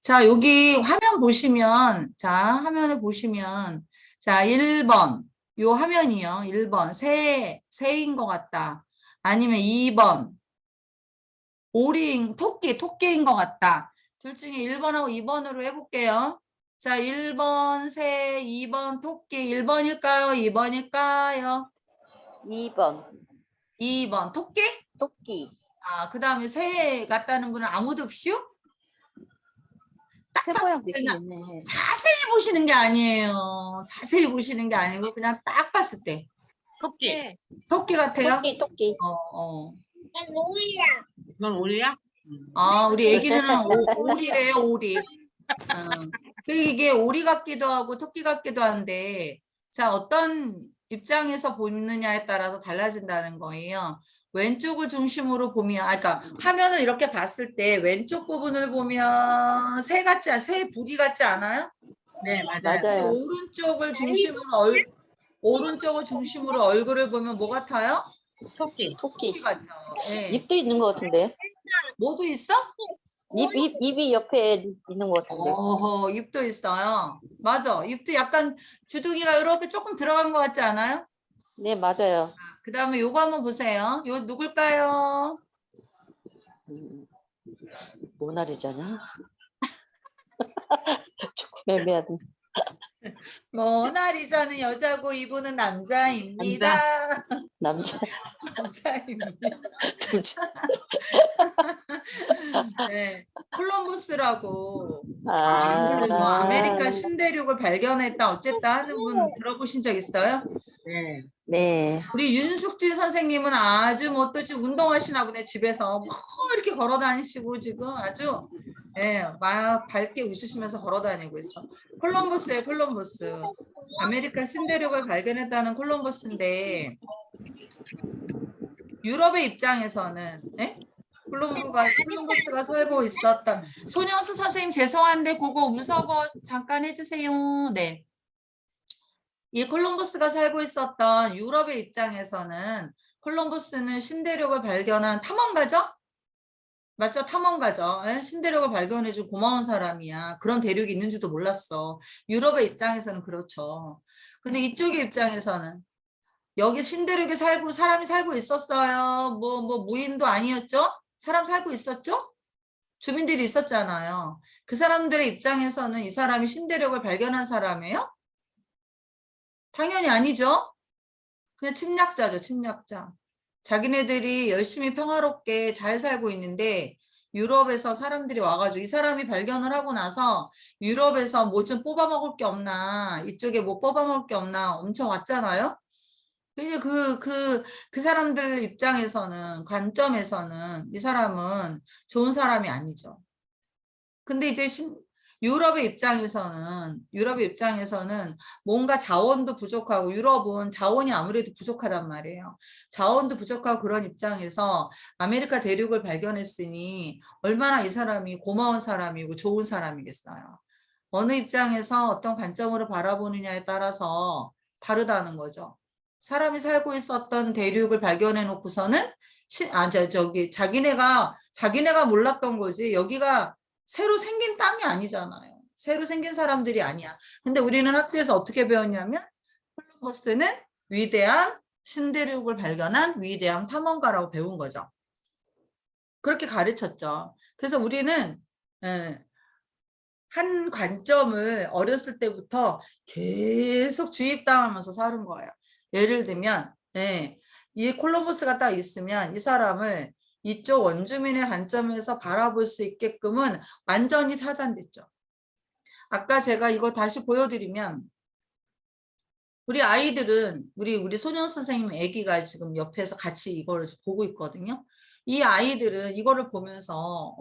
자, 여기 화면 보시면, 자, 화면을 보시면, 자, 1번, 요 화면이요. 1번, 새인 것 같다. 아니면 2번, 토끼인 것 같다. 둘 중에 1번하고 2번으로 해볼게요. 자, 1번 새, 2번 토끼, 1번일까요? 2번일까요? 2번 2번 토끼? 토끼. 아, 그 다음에 새 같다는 분은 아무도 없이요? 딱 새 봤을 모양 때 그냥 느낌이네. 자세히 보시는 게 아니에요. 자세히 보시는 게 아니고 그냥 딱 봤을 때 토끼. 토끼 같아요? 토끼. 어. 난 오리야. 넌 오리야? 아, 우리 애기들은 오리래요, 오리. 그리고 이게 오리 같기도 하고 토끼 같기도 한데, 자, 어떤 입장에서 보느냐에 따라서 달라진다는 거예요. 왼쪽을 중심으로 보면, 그러니까 화면을 이렇게 봤을 때 왼쪽 부분을 보면 새 부리 같지 않아요? 네, 맞아요. 근데 맞아요. 오른쪽을 중심으로 얼굴을 보면 뭐 같아요? 토끼. 토끼 같죠. 예. 입도 있는 것 같은데. 뭐도 있어? 입이 옆에 있는 것 같은데. 어허, 입도 있어요. 맞아. 입도 약간 주둥이가 이렇게 조금 들어간 것 같지 않아요? 네, 맞아요. 그 다음에 요거 한번 보세요. 요 누굴까요? 모나리자냐? 조금 애매하네. 모나리자는 여자고 이분은 남자입니다. 남자. 남자입니다. 네, 콜럼버스라고 이것을 뭐 아메리카 신대륙을 발견했다 어쨌다 하는 분 들어보신 적 있어요? 네. 네. 우리 윤숙진 선생님은 아주 뭐 또 지금 운동하시나 보네. 집에서 뭐 이렇게 걸어 다니시고 지금 아주 막 밝게 웃으시면서 걸어 다니고 있어. 콜럼버스예요, 콜럼버스. 아메리카 신대륙을 발견했다는 콜럼버스인데 유럽의 입장에서는 콜럼버스가 살고 있었던 손영수 선생님 죄송한데 그거 음성어 잠깐 해주세요. 네. 이 콜럼버스가 살고 있었던 유럽의 입장에서는 콜럼버스는 신대륙을 발견한 탐험가죠? 맞죠? 탐험가죠. 신대륙을 발견해준 고마운 사람이야. 그런 대륙이 있는지도 몰랐어. 유럽의 입장에서는 그렇죠. 근데 이쪽의 입장에서는 여기 신대륙에 사람이 살고 있었어요. 뭐 무인도 아니었죠? 사람 살고 있었죠? 주민들이 있었잖아요. 그 사람들의 입장에서는 이 사람이 신대륙을 발견한 사람이에요? 당연히 아니죠. 그냥 침략자죠, 침략자. 자기네들이 열심히 평화롭게 잘 살고 있는데 유럽에서 사람들이 와가지고 이 사람이 발견을 하고 나서 유럽에서 뭐 좀 뽑아먹을 게 없나, 이쪽에 뭐 뽑아먹을 게 없나 엄청 왔잖아요. 근데 그 사람들 입장에서는, 관점에서는 이 사람은 좋은 사람이 아니죠. 근데 이제 유럽의 입장에서는 뭔가 자원도 부족하고 유럽은 자원이 아무래도 부족하단 말이에요. 자원도 부족하고 그런 입장에서 아메리카 대륙을 발견했으니 얼마나 이 사람이 고마운 사람이고 좋은 사람이겠어요. 어느 입장에서 어떤 관점으로 바라보느냐에 따라서 다르다는 거죠. 사람이 살고 있었던 대륙을 발견해 놓고서는 자기네가 몰랐던 거지. 여기가 새로 생긴 땅이 아니잖아요. 새로 생긴 사람들이 아니야. 근데 우리는 학교에서 어떻게 배웠냐면 콜럼버스는 위대한 신대륙을 발견한 위대한 탐험가라고 배운 거죠. 그렇게 가르쳤죠. 그래서 우리는 한 관점을 어렸을 때부터 계속 주입당하면서 사는 거예요. 예를 들면 이 콜럼버스가 딱 있으면 이 사람을 이쪽 원주민의 관점에서 바라볼 수 있게끔은 완전히 차단됐죠. 아까 제가 이거 다시 보여드리면 우리 아이들은 우리 소년 선생님 아기가 지금 옆에서 같이 이걸 보고 있거든요. 이 아이들은 이거를 보면서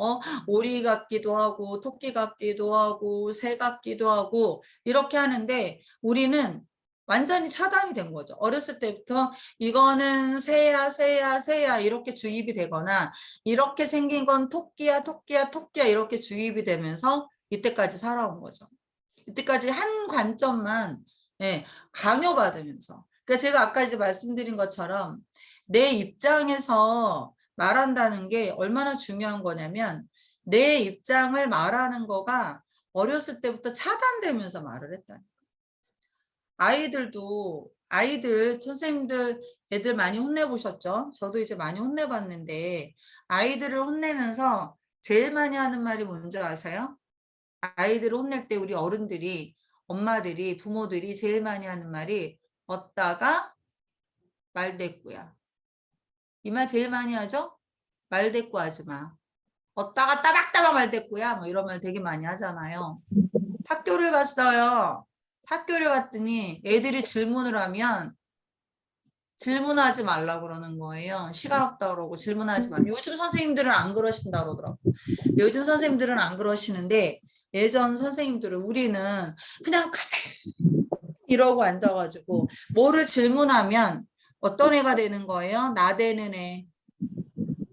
오리 같기도 하고 토끼 같기도 하고 새 같기도 하고 이렇게 하는데 우리는 완전히 차단이 된 거죠. 어렸을 때부터 이거는 새야 이렇게 주입이 되거나 이렇게 생긴 건 토끼야 이렇게 주입이 되면서 이때까지 살아온 거죠. 이때까지 한 관점만 강요받으면서. 그러니까 제가 아까 이제 말씀드린 것처럼 내 입장에서 말한다는 게 얼마나 중요한 거냐면 내 입장을 말하는 거가 어렸을 때부터 차단되면서 말을 했다니. 아이들 선생님들 애들 많이 혼내보셨죠? 저도 이제 많이 혼내봤는데 아이들을 혼내면서 제일 많이 하는 말이 뭔지 아세요? 아이들을 혼낼 때 우리 어른들이 엄마들이 부모들이 제일 많이 하는 말이 어따가 말대꾸야. 이 말 제일 많이 하죠? 말대꾸 하지 마. 어따가 따박따박 말대꾸야. 뭐 이런 말 되게 많이 하잖아요. 학교를 갔어요. 학교를 갔더니 애들이 질문을 하면 질문하지 말라고 그러는 거예요. 시간 없다 그러고 질문하지 마. 요즘 선생님들은 안 그러신다 그러더라고. 요즘 선생님들은 안 그러시는데 예전 선생님들은 우리는 그냥 가만히 이러고 앉아가지고 뭐를 질문하면 어떤 애가 되는 거예요? 나 되는 애.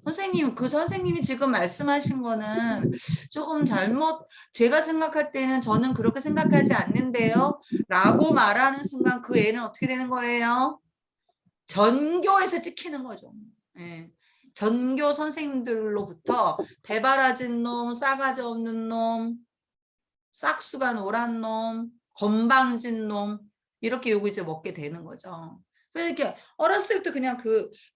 선생님, 그 선생님이 지금 말씀하신 거는 조금 잘못, 제가 생각할 때는 저는 그렇게 생각하지 않는데요. 라고 말하는 순간 그 애는 어떻게 되는 거예요? 전교에서 찍히는 거죠. 예. 전교 선생님들로부터 대바라진 놈, 싸가지 없는 놈, 싹수가 노란 놈, 건방진 놈 이렇게 욕을 이제 먹게 되는 거죠. 그래서 이렇게 어렸을 때부터 그냥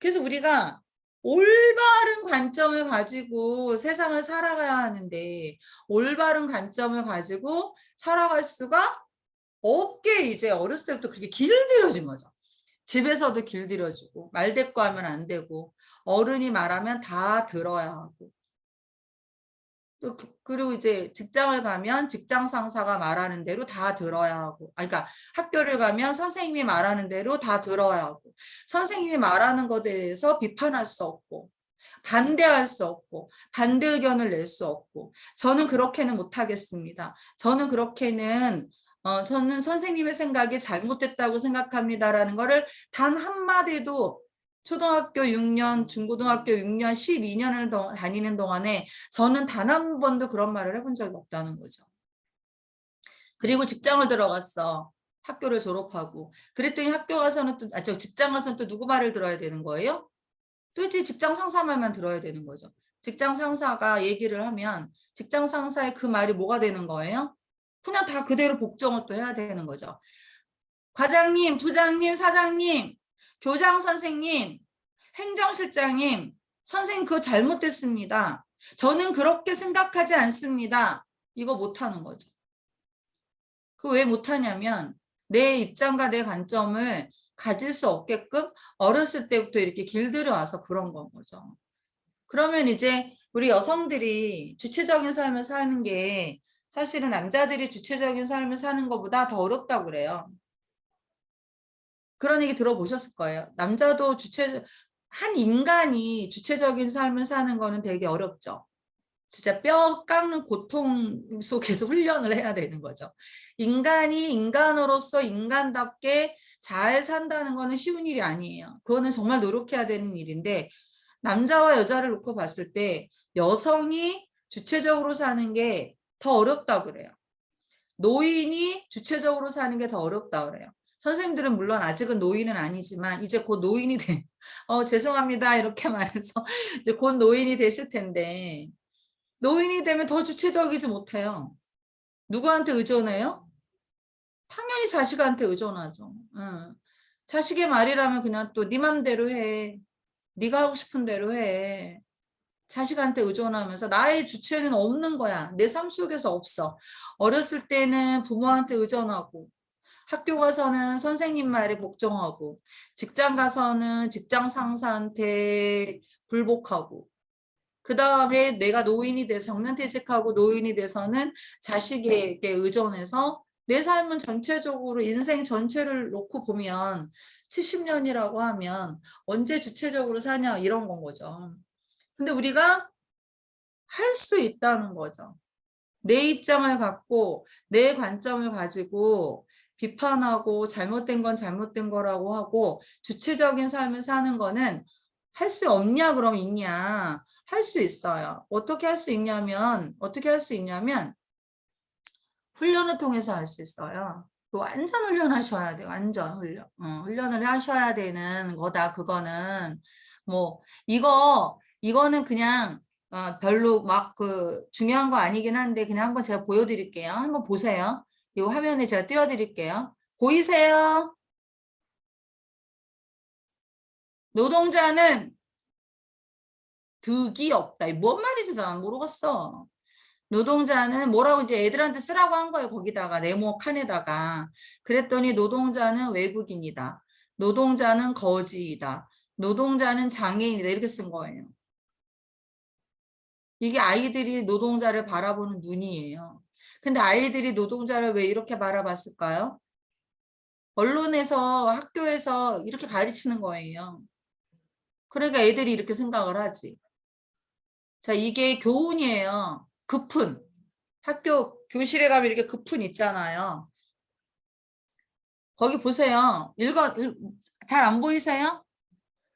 그래서 우리가 올바른 관점을 가지고 세상을 살아가야 하는데 올바른 관점을 가지고 살아갈 수가 없게 이제 어렸을 때부터 그렇게 길들여진 거죠. 집에서도 길들여지고 말대꾸하면 안 되고 어른이 말하면 다 들어야 하고 또 그리고 이제 직장을 가면 직장 상사가 말하는 대로 다 들어야 하고 그러니까 학교를 가면 선생님이 말하는 대로 다 들어야 하고 선생님이 말하는 것에 대해서 비판할 수 없고 반대할 수 없고 반대 의견을 낼 수 없고 저는 그렇게는 못하겠습니다. 저는 그렇게는 저는 선생님의 생각이 잘못됐다고 생각합니다라는 거를 단 한마디도 초등학교 6년, 중고등학교 6년, 12년을 다니는 동안에 저는 단 한 번도 그런 말을 해본 적이 없다는 거죠. 그리고 직장을 들어갔어. 학교를 졸업하고. 그랬더니 학교 가서는 또, 직장 가서는 또 누구 말을 들어야 되는 거예요? 또 이제 직장 상사 말만 들어야 되는 거죠. 직장 상사가 얘기를 하면 직장 상사의 그 말이 뭐가 되는 거예요? 그냥 다 그대로 복종을 또 해야 되는 거죠. 과장님, 부장님, 사장님, 교장 선생님, 행정실장님, 선생님 그거 잘못됐습니다. 저는 그렇게 생각하지 않습니다. 이거 못하는 거죠. 그 왜 못하냐면 내 입장과 내 관점을 가질 수 없게끔 어렸을 때부터 이렇게 길들여 와서 그런 건 거죠. 그러면 이제 우리 여성들이 주체적인 삶을 사는 게 사실은 남자들이 주체적인 삶을 사는 것보다 더 어렵다고 그래요. 그런 얘기 들어보셨을 거예요. 남자도 한 인간이 주체적인 삶을 사는 거는 되게 어렵죠. 진짜 뼈 깎는 고통 속에서 훈련을 해야 되는 거죠. 인간이 인간으로서 인간답게 잘 산다는 거는 쉬운 일이 아니에요. 그거는 정말 노력해야 되는 일인데 남자와 여자를 놓고 봤을 때 여성이 주체적으로 사는 게 더 어렵다고 그래요. 노인이 주체적으로 사는 게 더 어렵다고 그래요. 선생님들은 물론 아직은 노인은 아니지만 이제 곧 노인이 죄송합니다 이렇게 말해서 이제 곧 노인이 되실 텐데 노인이 되면 더 주체적이지 못해요. 누구한테 의존해요? 당연히 자식한테 의존하죠. 자식의 말이라면 그냥 또 네 맘대로 해. 네가 하고 싶은 대로 해. 자식한테 의존하면서 나의 주체는 없는 거야. 내 삶 속에서 없어. 어렸을 때는 부모한테 의존하고 학교 가서는 선생님 말에 복종하고 직장 가서는 직장 상사한테 불복하고 그 다음에 내가 노인이 돼서 정년퇴직하고 노인이 돼서는 자식에게 의존해서 내 삶은 전체적으로 인생 전체를 놓고 보면 70년이라고 하면 언제 주체적으로 사냐 이런 건 거죠. 근데 우리가 할 수 있다는 거죠. 내 입장을 갖고 내 관점을 가지고 비판하고 잘못된 건 잘못된 거라고 하고 주체적인 삶을 사는 거는 할 수 없냐 그럼 있냐? 할 수 있어요. 어떻게 할 수 있냐면 훈련을 통해서 할 수 있어요. 완전 훈련하셔야 돼요. 완전 훈련. 훈련을 하셔야 되는 거다. 그거는 뭐 이거는 그냥 별로 막 중요한 거 아니긴 한데 그냥 한번 제가 보여드릴게요. 한번 보세요. 이 화면에 제가 띄워드릴게요. 보이세요? 노동자는 득이 없다. 이게 뭔 말인지 난 모르겠어. 노동자는 뭐라고 이제 애들한테 쓰라고 한 거예요. 거기다가 네모 칸에다가. 그랬더니 노동자는 외국인이다. 노동자는 거지이다. 노동자는 장애인이다. 이렇게 쓴 거예요. 이게 아이들이 노동자를 바라보는 눈이에요. 근데 아이들이 노동자를 왜 이렇게 바라봤을까요? 언론에서 학교에서 이렇게 가르치는 거예요. 그러니까 애들이 이렇게 생각을 하지. 자, 이게 교훈이에요. 급훈. 학교 교실에 가면 이렇게 급훈 있잖아요. 거기 보세요. 잘 안 보이세요?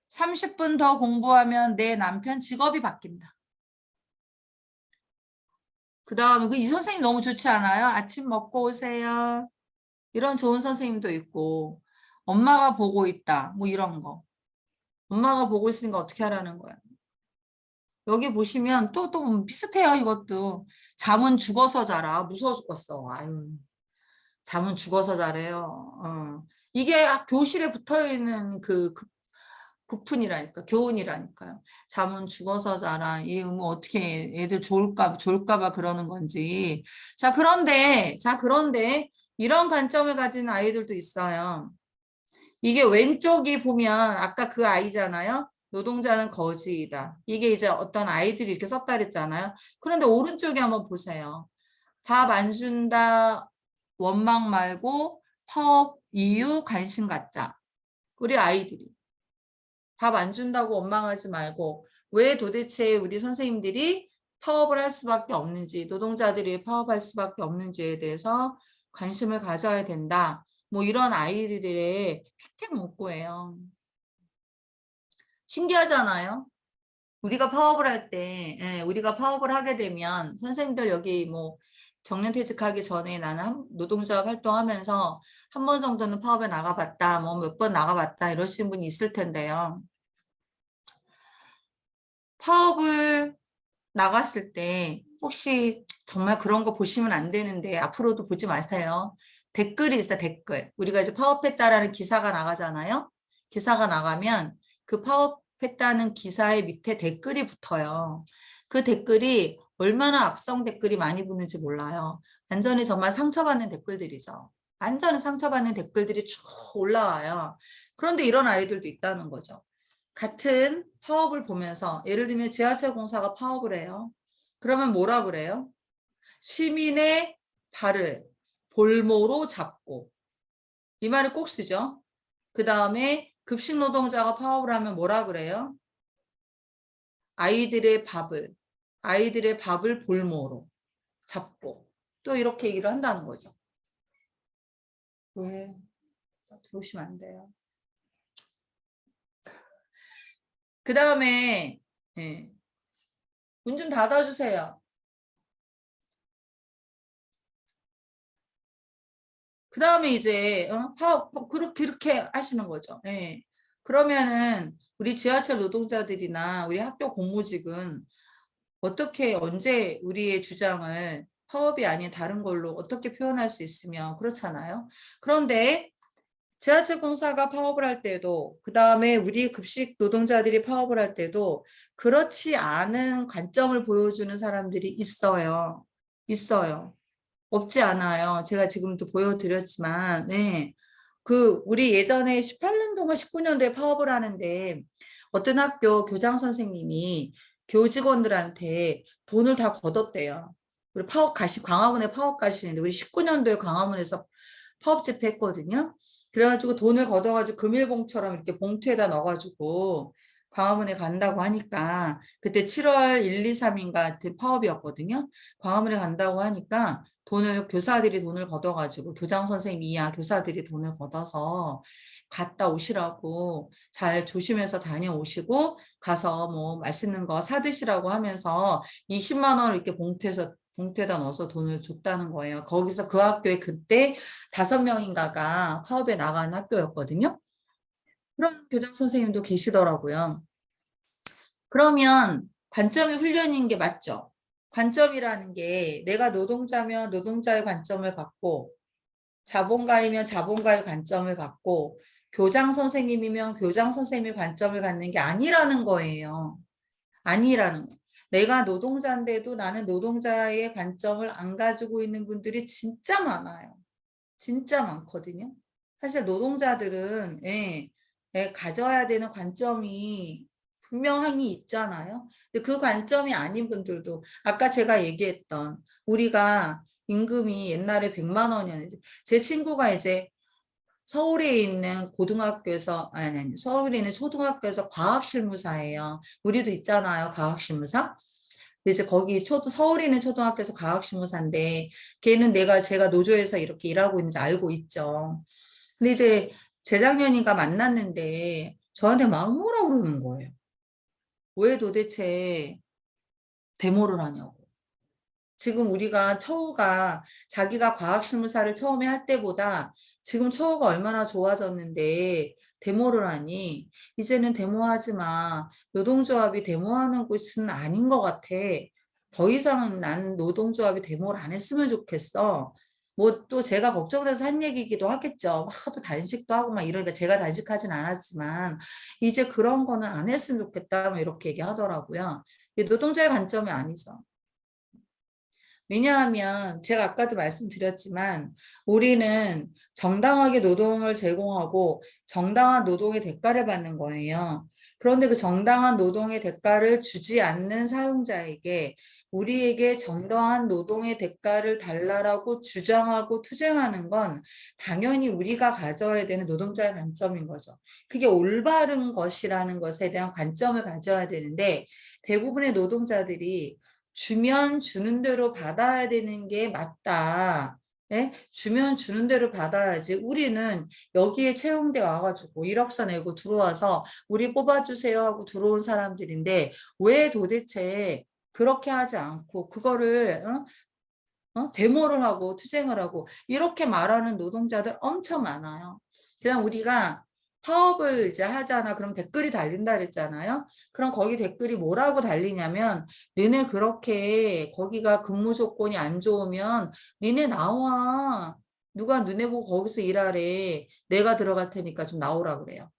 30분 더 공부하면 내 남편 직업이 바뀐다. 그 다음에 이 선생님 너무 좋지 않아요? 아침 먹고 오세요. 이런 좋은 선생님도 있고 엄마가 보고 있다. 뭐 이런 거. 엄마가 보고 있으니까 어떻게 하라는 거야. 여기 보시면 또 비슷해요. 이것도. 잠은 죽어서 자라. 무서워 죽겠어. 아유. 잠은 죽어서 자래요. 이게 교실에 붙어있는 급훈이라니까. 교훈이라니까요. 잠은 죽어서 자라. 이 뭐 어떻게 애들 좋을까 봐 그러는 건지. 자, 그런데 이런 관점을 가진 아이들도 있어요. 이게 왼쪽이 보면 아까 그 아이잖아요. 노동자는 거지이다. 이게 이제 어떤 아이들이 이렇게 썼다 그랬잖아요. 그런데 오른쪽에 한번 보세요. 밥 안 준다. 원망 말고 파업 이유 관심 갖자. 우리 아이들이 밥 안 준다고 원망하지 말고 왜 도대체 우리 선생님들이 파업을 할 수밖에 없는지, 노동자들이 파업할 수밖에 없는지에 대해서 관심을 가져야 된다. 뭐 이런 아이들의 피켓 문구예요. 신기하잖아요. 우리가 파업을 할 때, 우리가 파업을 하게 되면 선생님들 여기 뭐 정년퇴직하기 전에 나는 노동자 활동하면서 한 번 정도는 파업에 나가봤다, 뭐 몇 번 나가봤다 이러신 분이 있을 텐데요. 파업을 나갔을 때 혹시 정말 그런 거 보시면 안 되는데 앞으로도 보지 마세요. 댓글이 있어, 댓글. 우리가 이제 파업했다라는 기사가 나가잖아요. 기사가 나가면 그 파업했다는 기사의 밑에 댓글이 붙어요. 그 댓글이 얼마나 악성 댓글이 많이 붙는지 몰라요. 완전히 정말 상처받는 댓글들이죠. 완전히 상처받는 댓글들이 쭉 올라와요. 그런데 이런 아이들도 있다는 거죠. 같은 파업을 보면서 예를 들면 지하철 공사가 파업을 해요. 그러면 뭐라 그래요? 시민의 발을 볼모로 잡고, 이 말을 꼭 쓰죠. 그 다음에 급식 노동자가 파업을 하면 뭐라 그래요? 아이들의 밥을 볼모로 잡고, 또 이렇게 얘기를 한다는 거죠. 왜? 들어오시면 안 돼요. 그 다음에 문 좀 닫아주세요. 그 다음에 이제 그렇게 하시는 거죠. 그러면은 우리 지하철 노동자들이나 우리 학교 공무직은 어떻게 언제 우리의 주장을 파업이 아닌 다른 걸로 어떻게 표현할 수 있으며 그렇잖아요. 그런데 지하철 공사가 파업을 할 때도 그 다음에 우리 급식 노동자들이 파업을 할 때도 그렇지 않은 관점을 보여주는 사람들이 있어요. 없지 않아요. 제가 지금도 보여드렸지만 우리 예전에 18년도가 19년도에 파업을 하는데 어떤 학교 교장 선생님이 교직원들한테 돈을 다 걷었대요. 우리 광화문에 파업 가시는데 우리 19년도에 광화문에서 파업 집회했거든요. 그래가지고 돈을 걷어가지고 금일봉처럼 이렇게 봉투에다 넣어가지고 광화문에 간다고 하니까 그때 7월 1, 2, 3인가 같은 파업이었거든요. 광화문에 간다고 하니까 교사들이 돈을 걷어가지고 교장 선생님 이하 교사들이 돈을 걷어서 갔다 오시라고 잘 조심해서 다녀오시고 가서 뭐 맛있는 거 사드시라고 하면서 20만 원을 이렇게 봉투에다 넣어서 돈을 줬다는 거예요. 거기서 그 학교에 그때 5명인가가 파업에 나간 학교였거든요. 그런 교장 선생님도 계시더라고요. 그러면 관점이 훈련인 게 맞죠? 관점이라는 게 내가 노동자면 노동자의 관점을 갖고 자본가이면 자본가의 관점을 갖고 교장 선생님이면 교장 선생님의 관점을 갖는 게 아니라는 거예요. 아니라는 거. 내가 노동자인데도 나는 노동자의 관점을 안 가지고 있는 분들이 진짜 많아요. 진짜 많거든요. 사실 노동자들은 가져야 되는 관점이 분명히 있잖아요. 근데 그 관점이 아닌 분들도 아까 제가 얘기했던 우리가 임금이 옛날에 100만 원이었는데 제 친구가 이제 서울에 있는 고등학교에서 아니 서울에 있는 초등학교에서 과학실무사예요. 우리도 있잖아요. 과학실무사. 이제 거기 서울에 있는 초등학교에서 과학실무사인데 걔는 제가 노조에서 이렇게 일하고 있는지 알고 있죠. 근데 이제 재작년인가 만났는데 저한테 막 뭐라 그러는 거예요. 왜 도대체 데모를 하냐고. 지금 우리가 처우가 자기가 과학실무사를 처음에 할 때보다 지금 처우가 얼마나 좋아졌는데 데모를 하니 이제는 데모하지 마. 노동조합이 데모하는 곳은 아닌 것 같아. 더 이상 난 노동조합이 데모를 안 했으면 좋겠어. 뭐 또 제가 걱정돼서 한 얘기이기도 하겠죠. 또 단식도 하고 막 이러니까 제가 단식하진 않았지만 이제 그런 거는 안 했으면 좋겠다. 뭐 이렇게 얘기하더라고요. 이게 노동자의 관점이 아니죠. 왜냐하면 제가 아까도 말씀드렸지만 우리는 정당하게 노동을 제공하고 정당한 노동의 대가를 받는 거예요. 그런데 그 정당한 노동의 대가를 주지 않는 사용자에게 우리에게 정당한 노동의 대가를 달라라고 주장하고 투쟁하는 건 당연히 우리가 가져야 되는 노동자의 관점인 거죠. 그게 올바른 것이라는 것에 대한 관점을 가져야 되는데 대부분의 노동자들이 주면 주는 대로 받아야 되는 게 맞다. 네? 주면 주는 대로 받아야지. 우리는 여기에 채용돼 와가지고 이력서 내고 들어와서 우리 뽑아주세요 하고 들어온 사람들인데 왜 도대체 그렇게 하지 않고 그거를 데모를 하고 투쟁을 하고 이렇게 말하는 노동자들 엄청 많아요. 그냥 우리가 파업을 이제 하잖아. 그럼 댓글이 달린다 그랬잖아요. 그럼 거기 댓글이 뭐라고 달리냐면 너네 그렇게 거기가 근무 조건이 안 좋으면 너네 나와. 누가 너네 보고 거기서 일하래. 내가 들어갈 테니까 좀 나오라 그래요.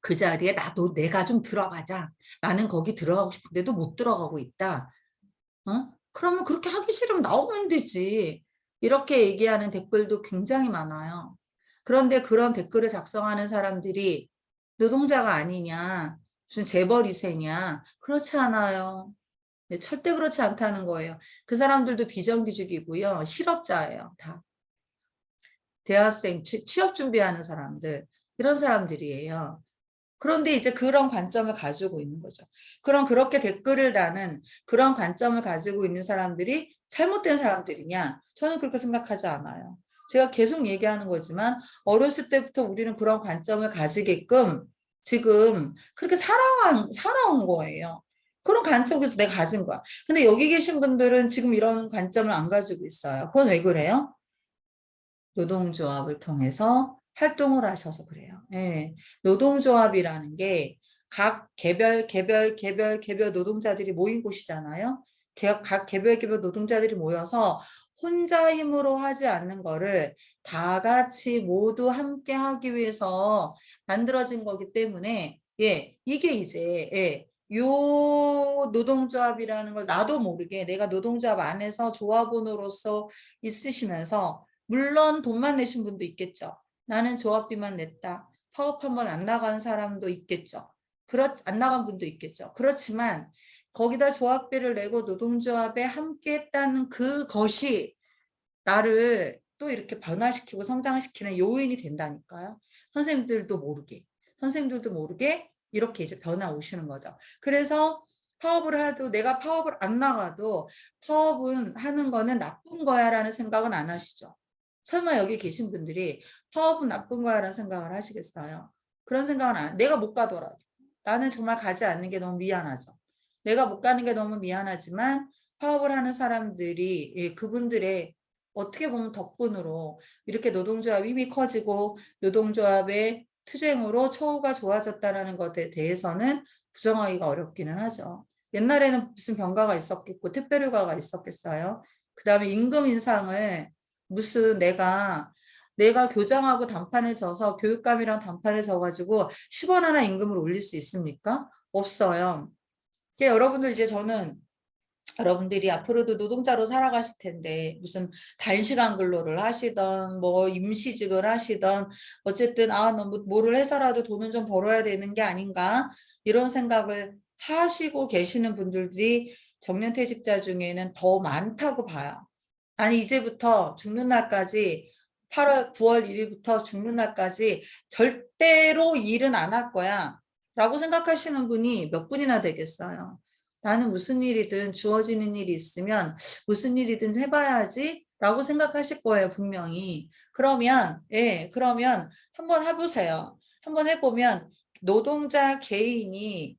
그 자리에 내가 좀 들어가자. 나는 거기 들어가고 싶은데도 못 들어가고 있다. 그러면 그렇게 하기 싫으면 나오면 되지. 이렇게 얘기하는 댓글도 굉장히 많아요. 그런데 그런 댓글을 작성하는 사람들이 노동자가 아니냐, 무슨 재벌 2세냐, 그렇지 않아요. 네, 절대 그렇지 않다는 거예요. 그 사람들도 비정규직이고요. 실업자예요, 다. 대학생, 취업 준비하는 사람들, 이런 사람들이에요. 그런데 이제 그런 관점을 가지고 있는 거죠. 그렇게 댓글을 다는 그런 관점을 가지고 있는 사람들이 잘못된 사람들이냐? 저는 그렇게 생각하지 않아요. 제가 계속 얘기하는 거지만 어렸을 때부터 우리는 그런 관점을 가지게끔 지금 그렇게 살아온 거예요. 그런 관점에서 내가 가진 거야. 근데 여기 계신 분들은 지금 이런 관점을 안 가지고 있어요. 그건 왜 그래요? 노동조합을 통해서 활동을 하셔서 그래요. 예. 노동조합이라는 게 각 개별 노동자들이 모인 곳이잖아요. 각 개별 노동자들이 모여서 혼자 힘으로 하지 않는 거를 다 같이 모두 함께 하기 위해서 만들어진 거기 때문에 이게 이제 요 노동조합이라는 걸 나도 모르게 내가 노동조합 안에서 조합원으로서 있으시면서 물론 돈만 내신 분도 있겠죠. 나는 조합비만 냈다. 파업 한번 안 나간 사람도 있겠죠. 안 나간 분도 있겠죠. 그렇지만 거기다 조합비를 내고 노동조합에 함께 했다는 그것이 나를 또 이렇게 변화시키고 성장시키는 요인이 된다니까요. 선생님들도 모르게 이렇게 이제 변화 오시는 거죠. 그래서 파업을 해도 내가 파업을 안 나가도 파업은 하는 거는 나쁜 거야 라는 생각은 안 하시죠. 설마 여기 계신 분들이 파업은 나쁜 거야 라는 생각을 하시겠어요? 그런 생각은 안, 내가 못 가더라도 나는 정말 가지 않는 게 너무 미안하죠. 내가 못 가는 게 너무 미안하지만 파업을 하는 사람들이 그분들의 어떻게 보면 덕분으로 이렇게 노동조합 힘이 커지고 노동조합의 투쟁으로 처우가 좋아졌다는 것에 대해서는 부정하기가 어렵기는 하죠. 옛날에는 무슨 병가가 있었겠고 특별휴가가 있었겠어요. 그다음에 임금 인상을 무슨 내가 교장하고 단판을 져서 교육감이랑 단판을 져가지고 10원 하나 임금을 올릴 수 있습니까? 없어요. 그러니까 여러분들 이제 저는 여러분들이 앞으로도 노동자로 살아가실 텐데 무슨 단시간 근로를 하시던 뭐 임시직을 하시던 어쨌든 너무 뭐를 해서라도 돈을 좀 벌어야 되는 게 아닌가 이런 생각을 하시고 계시는 분들이 정년퇴직자 중에는 더 많다고 봐요. 아니 이제부터 죽는 날까지 9월 1일부터 죽는 날까지 절대로 일은 안 할 거야 라고 생각하시는 분이 몇 분이나 되겠어요. 나는 무슨 일이든 주어지는 일이 있으면 무슨 일이든 해봐야지 라고 생각하실 거예요, 분명히. 그러면 한번 해보세요. 한번 해보면 노동자 개인이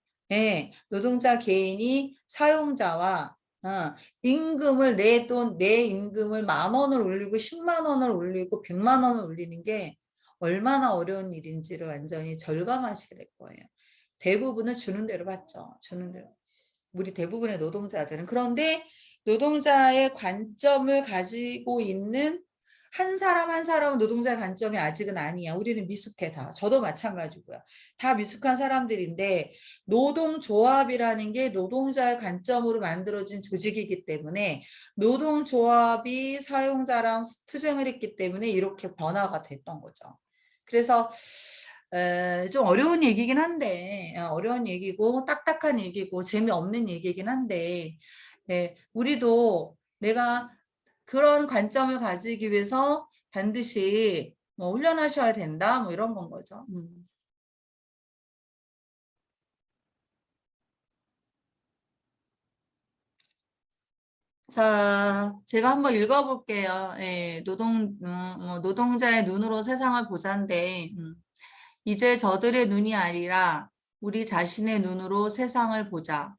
사용자와 임금을 내 임금을 10,000원을 올리고 10만 원을 올리고 100만 원을 올리는 게 얼마나 어려운 일인지를 완전히 절감하시게 될 거예요. 대부분은 주는 대로 받죠. 주는 대로. 우리 대부분의 노동자들은. 그런데 노동자의 관점을 가지고 있는 한 사람 한 사람은 노동자의 관점이 아직은 아니야. 우리는 미숙해 다. 저도 마찬가지고요. 다 미숙한 사람들인데 노동조합이라는 게 노동자의 관점으로 만들어진 조직이기 때문에 노동조합이 사용자랑 투쟁을 했기 때문에 이렇게 변화가 됐던 거죠. 그래서 좀 어려운 얘기긴 한데 어려운 얘기고 딱딱한 얘기고 재미없는 얘기긴 한데 우리도 내가 그런 관점을 가지기 위해서 반드시 뭐 훈련하셔야 된다 뭐 이런 건 거죠. 자, 제가 한번 읽어볼게요. 노동자의 눈으로 세상을 보자인데 이제 저들의 눈이 아니라 우리 자신의 눈으로 세상을 보자.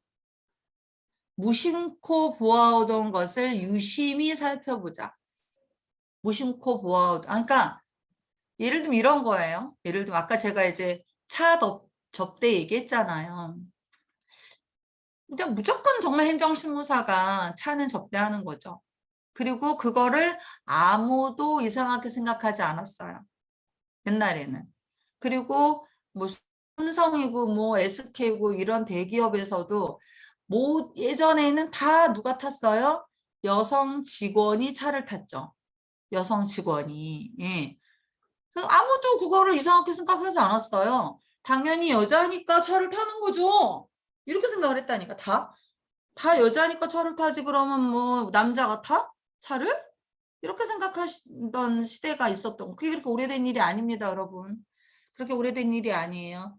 무심코 보아오던 것을 유심히 살펴보자. 무심코 보아오던, 그러니까 예를 들면 이런 거예요. 예를 들면 아까 제가 이제 차 접대 얘기했잖아요. 근데 무조건 정말 행정실무사가 차는 접대하는 거죠. 그리고 그거를 아무도 이상하게 생각하지 않았어요. 옛날에는. 그리고 뭐 삼성이고 뭐 SK고 이런 대기업에서도 뭐 예전에는 다 누가 탔어요? 여성 직원이 차를 탔죠. 여성 직원이. 예. 아무도 그거를 이상하게 생각하지 않았어요. 당연히 여자니까 차를 타는 거죠. 이렇게 생각을 했다니까. 다 여자니까 차를 타지 그러면 뭐 남자가 타? 차를? 이렇게 생각하시던 시대가 있었던 그게 그렇게 오래된 일이 아닙니다, 여러분. 그렇게 오래된 일이 아니에요.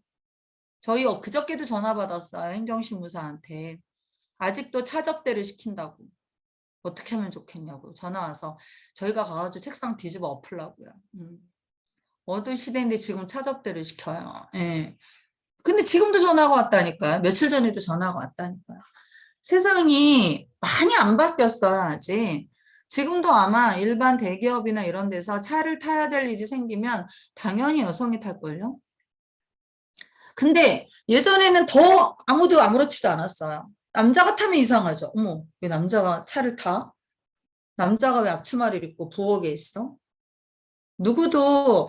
저희 그저께도 전화 받았어요. 행정실무사한테. 아직도 차접대를 시킨다고. 어떻게 하면 좋겠냐고 전화 와서 저희가 가가지고 책상 뒤집어 엎으려고요. 어떤 시대인데 지금 차접대를 시켜요. 예. 근데 지금도 전화가 왔다니까요. 며칠 전에도 전화가 왔다니까요. 세상이 많이 안 바뀌었어요, 아직. 지금도 아마 일반 대기업이나 이런 데서 차를 타야 될 일이 생기면 당연히 여성이 탈걸요. 근데 예전에는 더 아무도 아무렇지도 않았어요. 남자가 타면 이상하죠. 어머, 왜 남자가 차를 타? 남자가 왜 앞치마를 입고 부엌에 있어? 누구도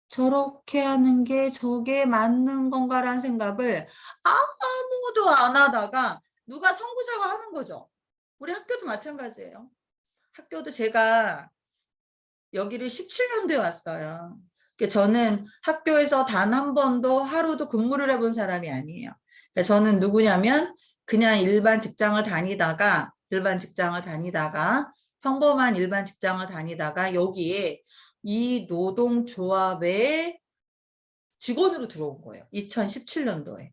저렇게 하는 게 저게 맞는 건가라는 생각을 아무도 안 하다가 누가 선구자가 하는 거죠. 우리 학교도 마찬가지예요. 학교도 제가 여기를 17년도에 왔어요. 저는 학교에서 단 한 번도 하루도 근무를 해본 사람이 아니에요. 저는 누구냐면 그냥 일반 직장을 다니다가 평범한 일반 직장을 다니다가 여기에 이 노동조합의 직원으로 들어온 거예요. 2017년도에.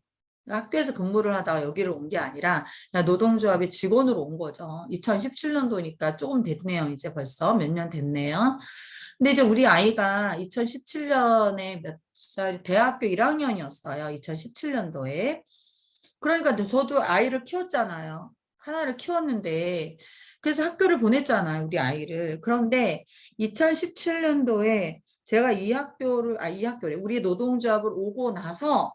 학교에서 근무를 하다가 여기를 온 게 아니라 노동조합의 직원으로 온 거죠. 2017년도니까 조금 됐네요. 이제 벌써 몇 년 됐네요. 근데 이제 우리 아이가 2017년에 몇 살, 대학교 1학년이었어요. 2017년도에. 그러니까 저도 아이를 키웠잖아요. 하나를 키웠는데, 그래서 학교를 보냈잖아요. 우리 아이를. 그런데 2017년도에 제가 우리 노동조합을 오고 나서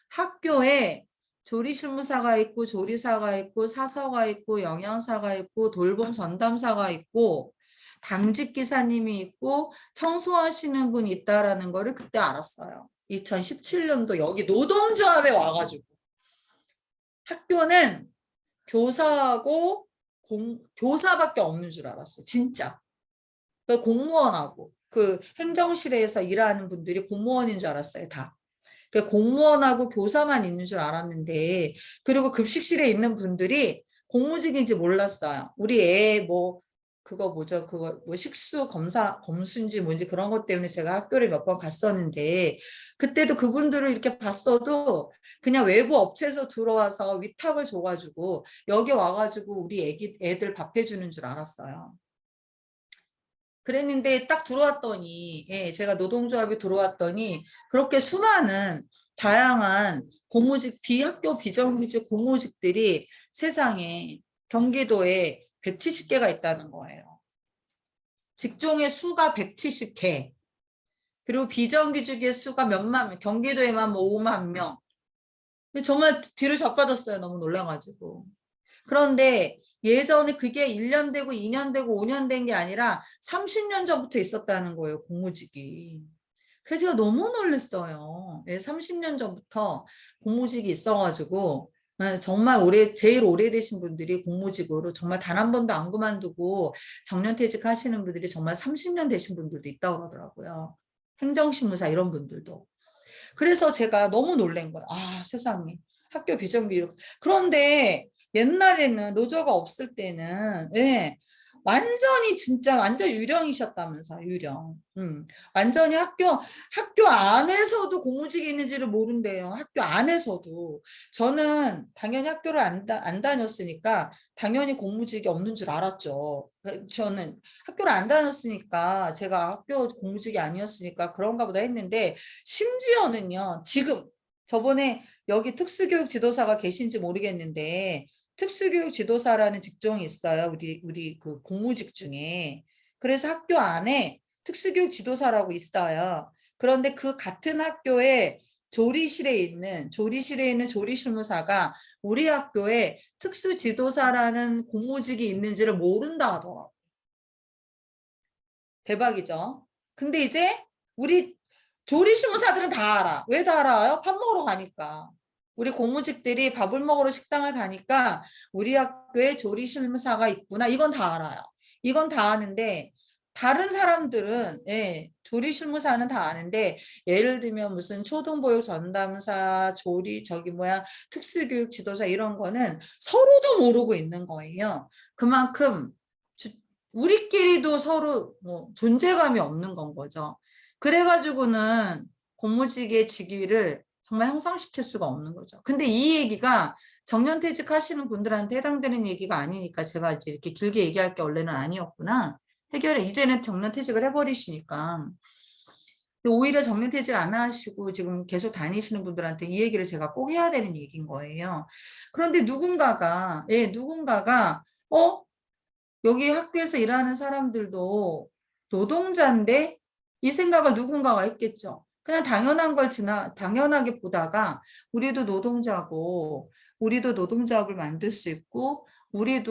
학교에 조리실무사가 있고 조리사가 있고 사서가 있고 영양사가 있고 돌봄 전담사가 있고 당직 기사님이 있고 청소하시는 분이 있다라는 거를 그때 알았어요. 2017년도 여기 노동조합에 와가지고 학교는 교사하고 교사밖에 없는 줄 알았어. 진짜. 그 공무원하고 그 행정실에서 일하는 분들이 공무원인 줄 알았어요. 다. 그 공무원하고 교사만 있는 줄 알았는데 그리고 급식실에 있는 분들이 공무직인지 몰랐어요. 우리 애 뭐 그거 뭐죠? 그거 뭐 식수 검수인지 뭔지 그런 것 때문에 제가 학교를 몇 번 갔었는데 그때도 그분들을 이렇게 봤어도 그냥 외부 업체에서 들어와서 위탁을 줘가지고 여기 와가지고 우리 애들 밥 해주는 줄 알았어요. 그랬는데 딱 들어왔더니 제가 노동조합에 들어왔더니 그렇게 수많은 다양한 공무직 비학교 비정규직 공무직들이 세상에 경기도에 170개가 있다는 거예요. 직종의 수가 170개. 그리고 비정규직의 수가 몇만 명, 경기도에만 뭐 5만 명. 정말 뒤를 자빠졌어요. 너무 놀라가지고. 그런데 예전에 그게 1년 되고 2년 되고 5년 된 게 아니라 30년 전부터 있었다는 거예요. 공무직이. 그래서 제가 너무 놀랐어요. 30년 전부터 공무직이 있어가지고 정말 제일 오래되신 분들이 공무직으로 정말 단 한 번도 안 그만두고 정년퇴직 하시는 분들이 정말 30년 되신 분들도 있다고 하더라고요. 행정신무사 이런 분들도. 그래서 제가 너무 놀란 거예요. 아, 세상에. 학교 비정규직. 그런데 옛날에는 노조가 없을 때는 완전히 진짜 완전 유령이셨다면서 유령. 완전히 학교 안에서도 공무직이 있는지를 모른대요. 학교 안에서도. 저는 당연히 학교를 안 다녔으니까 당연히 공무직이 없는 줄 알았죠. 저는 학교를 안 다녔으니까 제가 학교 공무직이 아니었으니까 그런가 보다 했는데 심지어는요. 지금 저번에 여기 특수교육 지도사가 계신지 모르겠는데 특수교육 지도사라는 직종이 있어요. 우리 그 공무직 중에. 그래서 학교 안에 특수교육 지도사라고 있어요. 그런데 그 같은 학교에 조리실에 있는 조리실무사가 우리 학교에 특수지도사라는 공무직이 있는지를 모른다 하더라고요. 대박이죠. 근데 이제 우리 조리실무사들은 다 알아. 왜 다 알아요? 밥 먹으러 가니까. 우리 공무직들이 밥을 먹으러 식당을 가니까 우리 학교에 조리실무사가 있구나. 이건 다 알아요. 이건 다 아는데 다른 사람들은 조리실무사는 다 아는데 예를 들면 무슨 초등보육 전담사, 특수교육 지도사 이런 거는 서로도 모르고 있는 거예요. 그만큼 우리끼리도 서로 뭐 존재감이 없는 건 거죠. 그래가지고는 공무직의 직위를 정말 향상시킬 수가 없는 거죠. 근데 이 얘기가 정년퇴직 하시는 분들한테 해당되는 얘기가 아니니까 제가 이제 이렇게 길게 얘기할 게 원래는 아니었구나. 이제는 정년퇴직을 해버리시니까. 오히려 정년퇴직 안 하시고 지금 계속 다니시는 분들한테 이 얘기를 제가 꼭 해야 되는 얘기인 거예요. 그런데 누군가가 여기 학교에서 일하는 사람들도 노동자인데 이 생각을 누군가가 했겠죠. 그냥 당연하게 보다가 우리도 노동자고 우리도 노동조합을 만들 수 있고 우리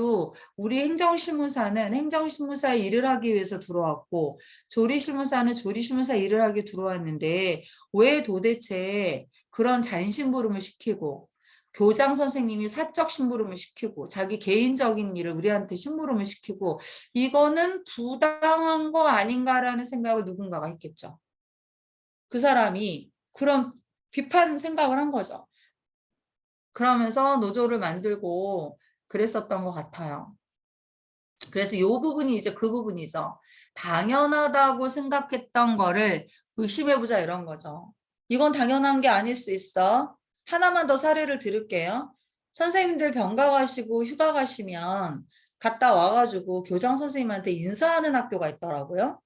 행정실무사는 행정실무사의 일을 하기 위해서 들어왔고 조리실무사는 조리실무사 일을 하기 들어왔는데 왜 도대체 그런 잔심부름을 시키고 교장 선생님이 사적 심부름을 시키고 자기 개인적인 일을 우리한테 심부름을 시키고 이거는 부당한 거 아닌가라는 생각을 누군가가 했겠죠. 그 사람이 그런 비판 생각을 한 거죠. 그러면서 노조를 만들고 그랬었던 것 같아요. 그래서 이 부분이 이제 그 부분이죠. 당연하다고 생각했던 거를 의심해보자 이런 거죠. 이건 당연한 게 아닐 수 있어. 하나만 더 사례를 들을게요. 선생님들 병가 가시고 휴가 가시면 갔다 와가지고 교장 선생님한테 인사하는 학교가 있더라고요.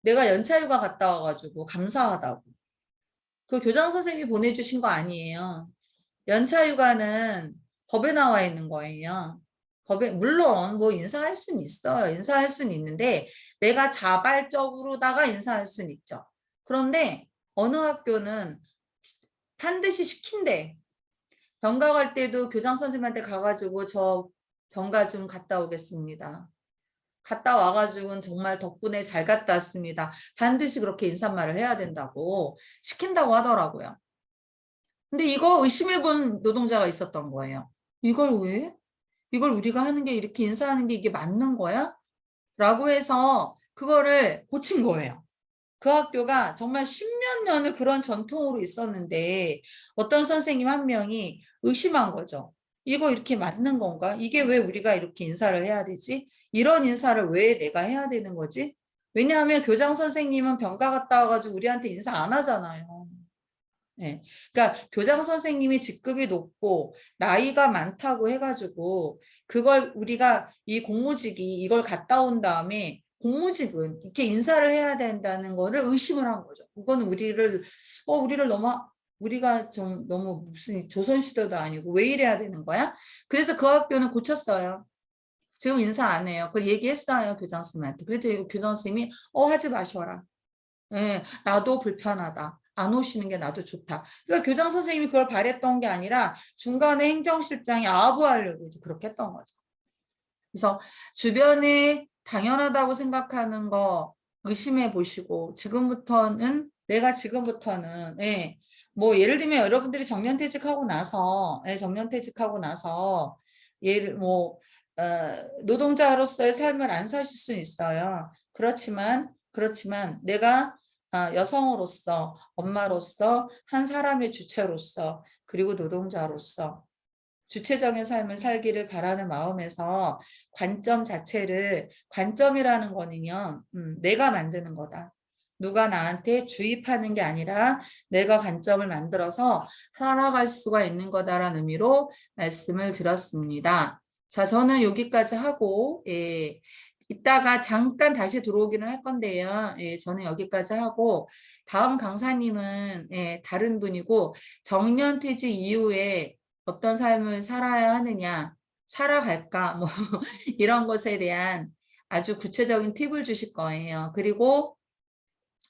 내가 연차휴가 갔다 와가지고 감사하다고. 그 교장 선생님이 보내주신 거 아니에요. 연차휴가는 법에 나와 있는 거예요. 물론 뭐 인사할 수는 있어요. 인사할 수는 있는데 내가 자발적으로다가 인사할 수는 있죠. 그런데 어느 학교는 반드시 시킨대. 병가 갈 때도 교장 선생님한테 가가지고 저 병가 좀 갔다 오겠습니다. 갔다 와가지고는 정말 덕분에 잘 갔다 왔습니다. 반드시 그렇게 인사말을 해야 된다고 시킨다고 하더라고요. 근데 이거 의심해본 노동자가 있었던 거예요. 이걸 왜? 이걸 우리가 하는 게 이렇게 인사하는 게 이게 맞는 거야? 라고 해서 그거를 고친 거예요. 그 학교가 정말 십몇 년을 그런 전통으로 있었는데 어떤 선생님 한 명이 의심한 거죠. 이거 이렇게 맞는 건가? 이게 왜 우리가 이렇게 인사를 해야 되지? 이런 인사를 왜 내가 해야 되는 거지? 왜냐하면 교장 선생님은 병가 갔다 와가지고 우리한테 인사 안 하잖아요. 네. 그러니까 교장 선생님이 직급이 높고 나이가 많다고 해가지고 그걸 우리가 이 공무직이 이걸 갔다 온 다음에 공무직은 이렇게 인사를 해야 된다는 거를 의심을 한 거죠. 그건 우리를 너무 우리가 좀 너무 무슨 조선시대도 아니고 왜 이래야 되는 거야? 그래서 그 학교는 고쳤어요. 지금 인사 안 해요. 그걸 얘기했어요 교장 선생님한테. 그래도 교장 선생님이 하지 마셔라. 예, 나도 불편하다. 안 오시는 게 나도 좋다. 그러니까 교장 선생님이 그걸 바랬던 게 아니라 중간에 행정실장이 아부하려고 이제 그렇게 했던 거죠. 그래서 주변에 당연하다고 생각하는 거 의심해 보시고 내가 지금부터는 뭐 예를 들면 여러분들이 정년퇴직하고 나서 노동자로서의 삶을 안 사실 수 있어요. 그렇지만 내가 여성으로서, 엄마로서, 한 사람의 주체로서, 그리고 노동자로서 주체적인 삶을 살기를 바라는 마음에서 관점이라는 거는요, 내가 만드는 거다. 누가 나한테 주입하는 게 아니라 내가 관점을 만들어서 살아갈 수가 있는 거다라는 의미로 말씀을 드렸습니다. 자, 저는 여기까지 하고, 이따가 잠깐 다시 들어오기는 할 건데요. 저는 여기까지 하고 다음 강사님은 다른 분이고 정년퇴직 이후에 어떤 삶을 살아야 하느냐, 살아갈까 뭐 이런 것에 대한 아주 구체적인 팁을 주실 거예요. 그리고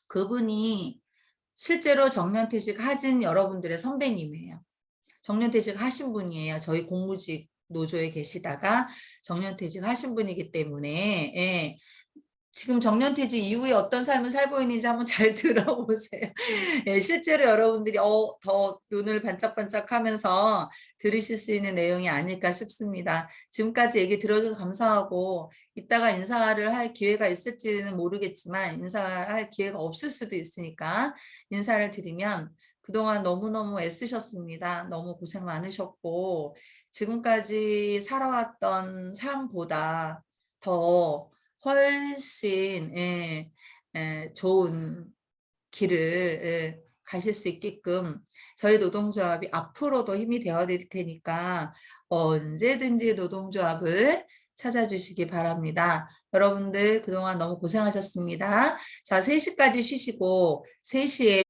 그분이 실제로 정년퇴직 하신 여러분들의 선배님이에요. 정년퇴직 하신 분이에요. 저희 공무직 노조에 계시다가 정년퇴직 하신 분이기 때문에 지금 정년퇴직 이후에 어떤 삶을 살고 있는지 한번 잘 들어보세요. 실제로 여러분들이 더 눈을 반짝반짝하면서 들으실 수 있는 내용이 아닐까 싶습니다. 지금까지 얘기 들어줘서 감사하고 이따가 인사를 할 기회가 있을지는 모르겠지만 인사할 기회가 없을 수도 있으니까 인사를 드리면 그동안 너무너무 애쓰셨습니다. 너무 고생 많으셨고 지금까지 살아왔던 삶보다 더 훨씬 좋은 길을 가실 수 있게끔 저희 노동조합이 앞으로도 힘이 되어 드릴 테니까 언제든지 노동조합을 찾아주시기 바랍니다. 여러분들 그동안 너무 고생하셨습니다. 자, 3시까지 쉬시고 3시에